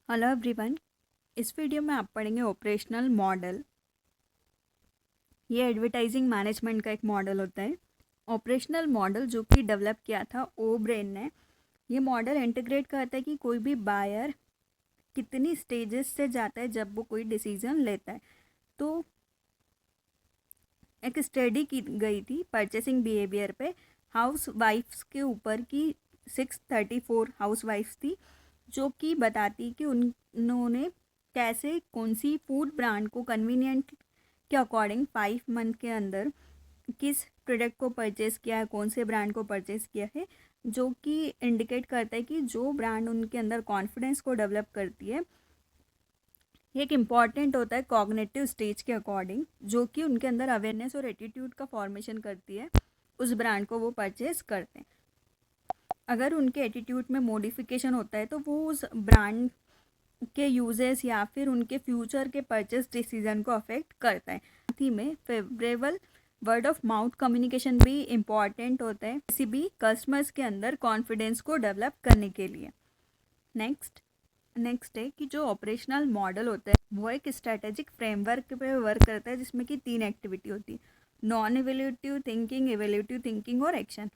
Hello everyone. इस video में आप पढ़ेंगे ऑपरेशनल मॉडल। ये एडवर्टाइजिंग मैनेजमेंट का एक मॉडल होता है। ऑपरेशनल मॉडल जो कि डेवलप किया था ओब्रेन ने। ये मॉडल इंटीग्रेट करता है कि कोई भी बायर कितनी स्टेजेस से जाता है जब वो कोई डिसीजन लेता है। तो एक स्टडी की गई थी परचेसिंग बिहेवियर पे हाउस वाइफ्स के ऊपर की 634 हाउस वाइफ्स थी, जो कि बताती कि उन्होंने कैसे कौन सी फूड ब्रांड को कन्वीनियंट के अकॉर्डिंग 5 मंथ के अंदर किस प्रोडक्ट को परचेज़ किया है, कौन से ब्रांड को परचेज़ किया है, जो कि इंडिकेट करता है कि जो ब्रांड उनके अंदर कॉन्फिडेंस को डेवलप करती है एक इम्पॉर्टेंट होता है कॉग्निटिव स्टेज के अकॉर्डिंग, जो कि उनके अंदर अवेयरनेस और एटीट्यूड का फॉर्मेशन करती है। उस ब्रांड को वो परचेज़ करते हैं। अगर उनके एटीट्यूड में मॉडिफिकेशन होता है तो वो उस ब्रांड के यूजेस या फिर उनके फ्यूचर के परचेस डिसीजन को अफेक्ट करता है। साथ ही में favourable word of mouth communication भी इम्पॉर्टेंट होता है किसी भी कस्टमर्स के अंदर कॉन्फिडेंस को डेवलप करने के लिए। नेक्स्ट है कि जो ऑपरेशनल मॉडल होता है वो एक स्ट्रेटेजिक फ्रेमवर्क पे वर्क करता है, जिसमें कि 3 एक्टिविटी होती है: नॉन इवेल्यूटिव थिंकिंग, इवेल्यूटिव थिंकिंग और एक्शन।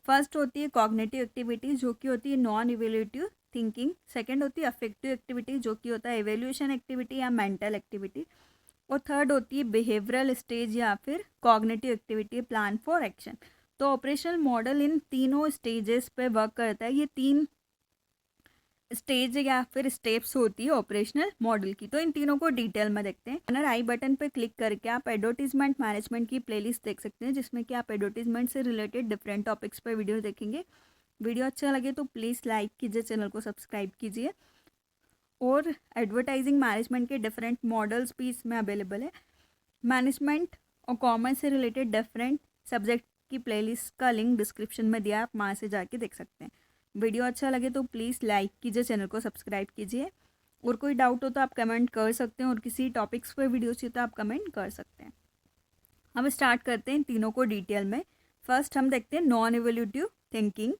फर्स्ट होती है कॉग्निटिव एक्टिविटी, जो कि होती है नॉन इवेल्यूटिव थिंकिंग। सेकंड होती है अफेक्टिव एक्टिविटी, जो कि होता है इवेल्यूशन एक्टिविटी या मेंटल एक्टिविटी। और थर्ड होती है बिहेवियरल स्टेज या फिर cognitive activity, plan for action. तो ऑपरेशनल मॉडल इन तीनों स्टेजेस पे वर्क करता है। ये 3 स्टेज या फिर स्टेप्स होती है ऑपरेशनल मॉडल की। तो इन तीनों को डिटेल में देखते हैं। अगर आई बटन पे क्लिक करके आप एडवर्टीजमेंट मैनेजमेंट की प्लेलिस्ट देख सकते हैं, जिसमें कि आप एडवर्टीजमेंट से रिलेटेड डिफरेंट टॉपिक्स पर वीडियो देखेंगे। वीडियो अच्छा लगे तो प्लीज़ लाइक कीजिए, चैनल को सब्सक्राइब कीजिए। और एडवर्टाइजिंग मैनेजमेंट के डिफरेंट मॉडल्स भी इसमें अवेलेबल है। मैनेजमेंट और कॉमर्स से रिलेटेड डिफरेंट सब्जेक्ट की प्लेलिस्ट का लिंक डिस्क्रिप्शन में दिया है, आप वहाँ से जाके देख सकते हैं। वीडियो अच्छा लगे तो प्लीज़ लाइक कीजिए, चैनल को सब्सक्राइब कीजिए। और कोई डाउट हो तो आप कमेंट कर सकते हैं, और किसी टॉपिक्स पर वीडियो चाहिए तो आप कमेंट कर सकते हैं। हम स्टार्ट करते हैं तीनों को डिटेल में। फर्स्ट हम देखते हैं नॉन इवोल्यूटिव थिंकिंग।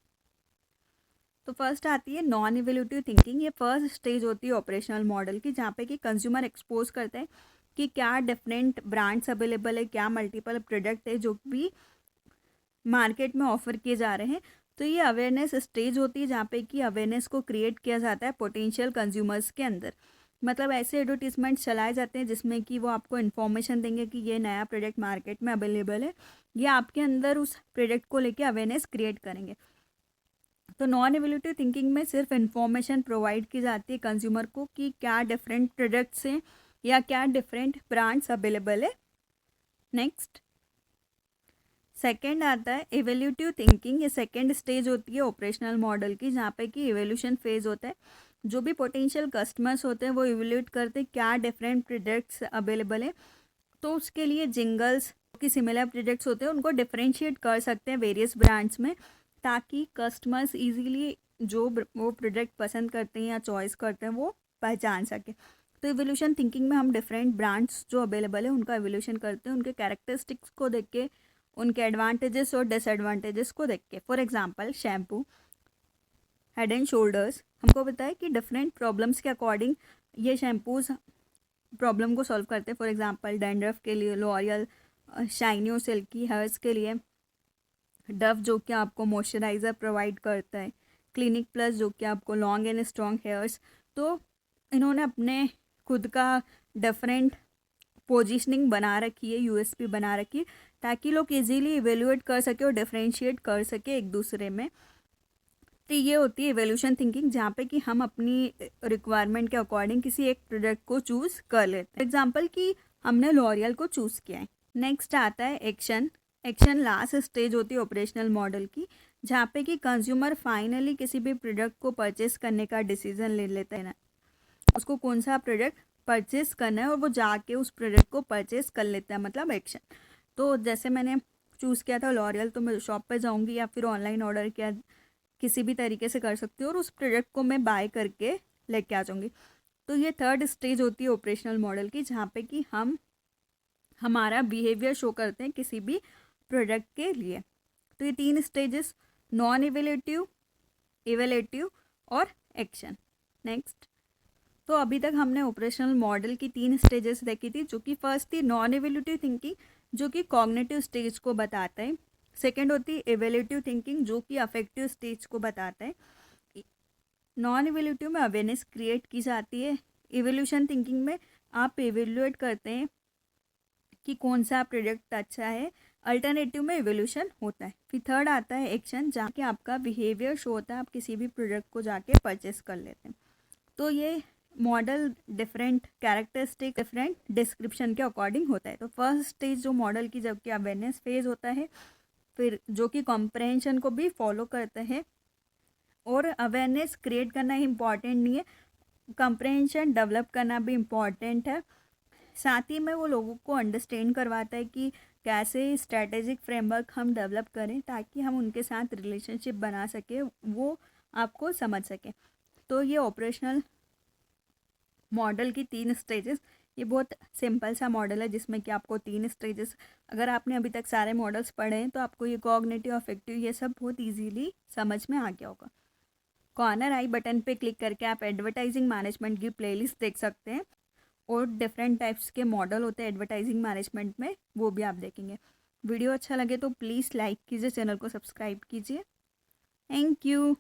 तो फर्स्ट आती है नॉन इवोल्यूटिव थिंकिंग। ये फर्स्ट स्टेज होती है ऑपरेशनल मॉडल की, जहाँ पे कि कंज्यूमर एक्सपोज करते हैं कि क्या डिफरेंट ब्रांड्स अवेलेबल है, क्या मल्टीपल प्रोडक्ट है जो भी मार्केट में ऑफर किए जा रहे हैं। तो ये अवेयरनेस स्टेज होती है, जहाँ पे कि अवेयरनेस को क्रिएट किया जाता है पोटेंशियल कंज्यूमर्स के अंदर। मतलब ऐसे एडवर्टीजमेंट चलाए जाते हैं जिसमें कि वो आपको इन्फॉर्मेशन देंगे कि ये नया प्रोडक्ट मार्केट में अवेलेबल है, ये आपके अंदर उस प्रोडक्ट को लेके अवेयरनेस क्रिएट करेंगे। तो नॉन इवोल्यूटिव थिंकिंग में सिर्फ इन्फॉर्मेशन प्रोवाइड की जाती है कंज्यूमर को कि क्या डिफरेंट प्रोडक्ट्स हैं या क्या डिफरेंट ब्रांड्स अवेलेबल है। नेक्स्ट सेकेंड आता है इवोल्यूटिव थिंकिंग। ये सेकेंड स्टेज होती है ऑपरेशनल मॉडल की, जहाँ पे कि इवोल्यूशन फेज होता है। जो भी पोटेंशियल कस्टमर्स होते हैं वो इवोल्यूट करते हैं क्या डिफरेंट प्रोडक्ट्स अवेलेबल है। तो उसके लिए जिंगल्स की सिमिलर प्रोडक्ट्स होते हैं उनको डिफरेंशिएट कर सकते हैं वेरियस ब्रांड्स में, ताकि कस्टमर्स इजीली जो वो प्रोडक्ट पसंद करते हैं या चॉइस करते हैं वो पहचान सके। तो इवोल्यूशन थिंकिंग में हम डिफरेंट ब्रांड्स जो अवेलेबल है उनका इवोल्यूशन करते हैं, उनके कैरेक्टरिस्टिक्स को देख के, उनके एडवांटेजेस और डिसएडवांटेजेस को देख के। For example shampoo, head and shoulders, हमको पता है कि डिफरेंट प्रॉब्लम्स के अकॉर्डिंग ये शैम्पूज प्रॉब्लम को सॉल्व करते हैं। फॉर एग्जांपल डैंड्रफ के लिए लॉरियल, शाइनी और सिल्की हेयर्स के लिए डव जो कि आपको मॉइस्चराइज़र प्रोवाइड करता है, क्लिनिक प्लस जो कि आपको लॉन्ग एंड स्ट्रॉन्ग हेयर्स। तो इन्होंने अपने खुद का डिफरेंट पोजीशनिंग बना रखी है, यूएसपी बना रखी है, ताकि लोग इजीली इवेल्युएट कर सके और डिफरेंशिएट कर सके एक दूसरे में। तो ये होती है इवोल्यूशन थिंकिंग, जहाँ पे कि हम अपनी रिक्वायरमेंट के अकॉर्डिंग किसी एक प्रोडक्ट को चूज़ कर लेते हैं। एग्जाम्पल कि हमने लॉरियल को चूज़ किया है। नेक्स्ट आता है एक्शन। एक्शन लास्ट स्टेज होती है ऑपरेशनल मॉडल की, जहाँ पे कि कंज्यूमर फाइनली किसी भी प्रोडक्ट को परचेस करने का डिसीजन ले लेता है ना, उसको कौन सा प्रोडक्ट परचेस करना है और वो जाके उस प्रोडक्ट को परचेस कर लेता है, मतलब एक्शन। तो जैसे मैंने चूज़ किया था लॉरियल, तो मैं शॉप पे जाऊँगी या फिर ऑनलाइन ऑर्डर किया, किसी भी तरीके से कर सकती हूँ और उस प्रोडक्ट को मैं बाय करके लेके आ जाऊँगी। तो ये थर्ड स्टेज होती है ऑपरेशनल मॉडल की, जहाँ पे कि हम हमारा बिहेवियर शो करते हैं किसी भी प्रोडक्ट के लिए। तो ये 3 स्टेजेस नॉन इवेलेटिव, इवेलेटिव और एक्शन। नेक्स्ट तो अभी तक हमने ऑपरेशनल मॉडल की 3 स्टेजेस देखी थी, जो कि फर्स्ट थी नॉन इवैल्यूएटिव थिंकिंग, जो कि कॉग्निटिव स्टेज को बताता है। सेकंड होती है इवैल्यूएटिव थिंकिंग, जो कि अफेक्टिव स्टेज को बताता है। नॉन इवैल्यूएटिव में अवेयरनेस क्रिएट की जाती है। इवोल्यूशन थिंकिंग में आप इवेल्युएट करते हैं कि कौन सा प्रोडक्ट अच्छा है। अल्टरनेटिव में इवोल्यूशन होता है। फिर थर्ड आता है एक्शन, जहाँ के आपका बिहेवियर शो होता है, आप किसी भी प्रोडक्ट को जाके परचेस कर लेते हैं। तो ये model different characteristic different description के अकॉर्डिंग होता है। तो फर्स्ट स्टेज जो मॉडल की, जबकि अवेयरनेस फेज होता है, फिर जो कि कॉम्प्रहेंशन को भी फॉलो करता है। और अवेयरनेस क्रिएट करना ही इम्पॉर्टेंट नहीं है, कॉम्प्रहेंशन डेवलप करना भी इम्पॉर्टेंट है। साथ ही में वो लोगों को अंडरस्टैंड करवाता है कि कैसे स्ट्रैटेजिक फ्रेमवर्क हम डेवलप करें ताकि हम उनके साथ रिलेशनशिप बना सके, वो आपको समझ सके। तो ये ऑपरेशनल मॉडल की 3 स्टेजेस, ये बहुत सिंपल सा मॉडल है जिसमें कि आपको 3 स्टेजेस, अगर आपने अभी तक सारे मॉडल्स पढ़े हैं तो आपको ये कॉग्निटिव, अफेक्टिव, ये सब बहुत इजीली समझ में आ गया होगा। कॉर्नर आई बटन पे क्लिक करके आप एडवर्टाइजिंग मैनेजमेंट की प्लेलिस्ट देख सकते हैं, और डिफरेंट टाइप्स के मॉडल होते हैं एडवर्टाइजिंग मैनेजमेंट में, वो भी आप देखेंगे। वीडियो अच्छा लगे तो प्लीज़ लाइक कीजिए, चैनल को सब्सक्राइब कीजिए। Thank you.